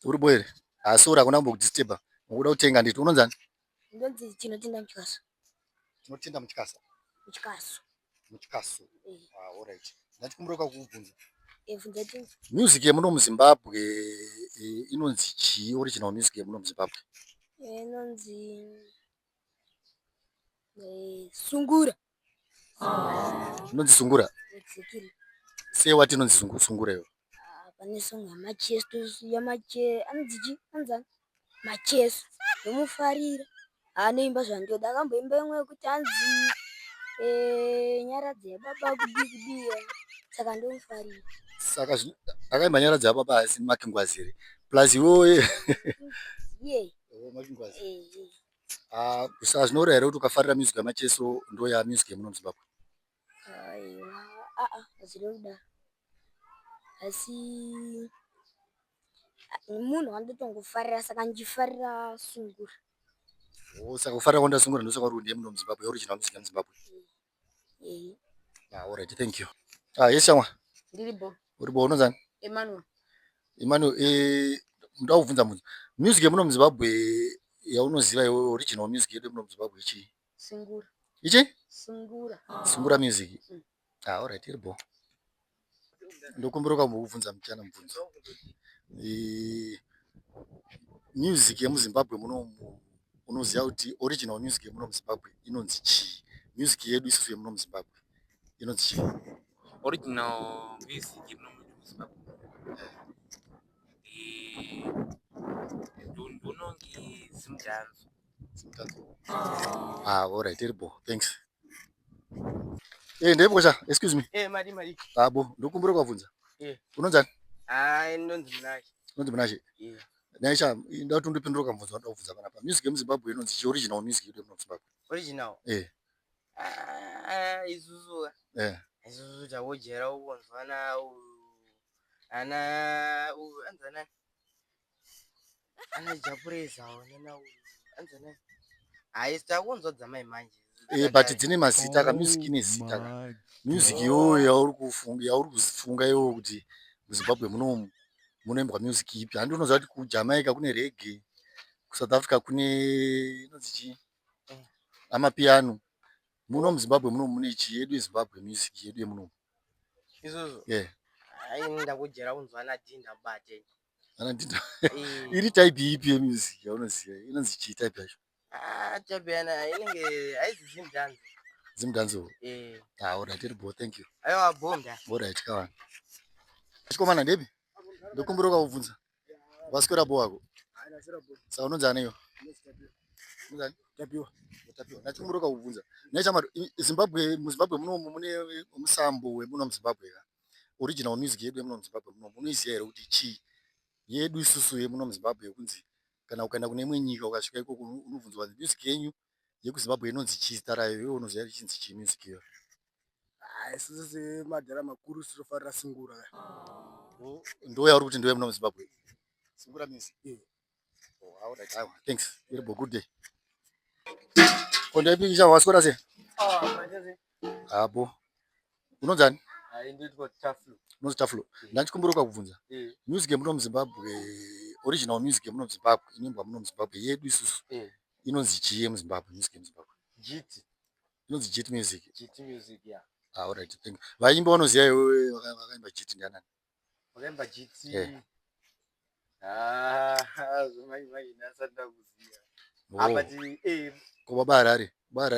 uri boere asi uri hakuna kumbokudisturba ukuda kutenga nditi unonzani ndonzi chinotenda muchikaso. tinotenda muchikasa Muchikaso. muchikaso alright ndachikumbira kukubvunza Bvunza tinzi. music yemuno muzimbabwe inonzi chii original music yemuno muzimbabwe Inonzi sungura. inonzi sungura Exactly. sei wati inonzi sungura iyo Pane song yamachesto anonzi chi anzani macheso yomufarira anoimba zvandoda akamboimba imwe yekuti anzi nyaradzi yababa kudi saka ndomufarira saka akaimba nyaradzi yababa asi makingwazi here plus iwowe ye makingwazi saka zvinoura here kuti ukafarira music yamacheso ndo ya music yemuno muzimbabwe aiwa hazvina kudaro asi munhu andotongofarira saka ndichifarira sungura. saka kufarira kwanda sungura ndosaka uri ndiye muno muzimbabwe original music yemuzimbabwe alright thank you yes shamwa Ndiribo. uribo unonzani Emmanuel ndakubvunza munhu music yemuno muzimbabwe yaunoziva iwe original music yedu yemuno muzimbabwe chii Sungura. ichi Sungura music alright iribo ndokumbira kambokubvunza muchana mubvunzo music yemuzimbabwe munomu unoziva kuti original music yemuno muzimbabwe inonzi chii music yedu isusu yemuno muzimbabwe inonzi chii original music yemuno muzimbabwe ndonongi zimdanzo. Alright iribo thanks ndeimbokosha excuse me mari abo ndokumbira kwabvunza unonzani ndonzi munashe naisha ndati ndipindura kwabvunza wanda kubvunza panapa music yemuzimbabwe inonzi chi original music yedu yemuno muzimbabwe original isusu isusu tawojera ukonzwana anzana anajapureza onena anzana takonzwa dzamai manje but dzine mazita ka music ine zita ka music iyoyo yauri kufunga iwo kuti muzimbabwe munomu munoimbwa music ipi handi unoziva kuti kujamaica kune reggae kusouth africa kune inonzi chii amapiano muno muzimbabwe munomu mune chi yedu yezimbabwe music yedu yemunomu isusu ndakujera kunzwana dhinda bate iri type ipi yemusic yaunoziva inonzi chii type yacho chabiyana inenge haizi zimdanzo alright iribo thank you aiwa bonda alright kawana chikomana ndepi ndokumbira kwakubvunza waswera bo wako saka unonzana iyo tapiwa ndachikumbira kwakubvunza naichamari muzimbabwe munomu mune musambo wemuno muzimbabwe ka original music yedu yemuno muzimbabwe munomu unoiziva here kuti chii yedu isusu yemuno muzimbabwe yekunzi kana ukaenda kune imwe nyika ukasvika ikoko unobvunzwa kuti music yenyu yekuzimbabwe inonzi chii zita rayo iwe unoziva kuti chinzi chii music iyo isusu semadhara makuru sitofarira sungura ndo yauri kuti ndoye muno muzimbabwe sungura music thanks iribo good day kondaipisha waswera se abo unonzani unonzi taflo ndachikumbira kwakubvunza music yemuno muzimbabwe original music yemuno muzimbabwe inoimbwa muno muzimbabwe yedu isusu inonzi chii yemuzimbabwe music yemuzimbabwe inonzi jet music alright thank you vaimba vanoziva iwewe vakaimba jet ndianani wakaimba gt baba harare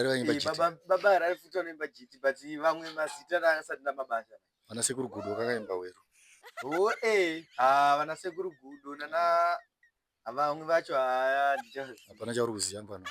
vaimba jet baba harare futi vanoimba gt but vamwe mazita akasati namabasa vana sekuru gudo kakaimba weru vana sekuru gudo nana vamwe vacho hapana chauri kuziva mufana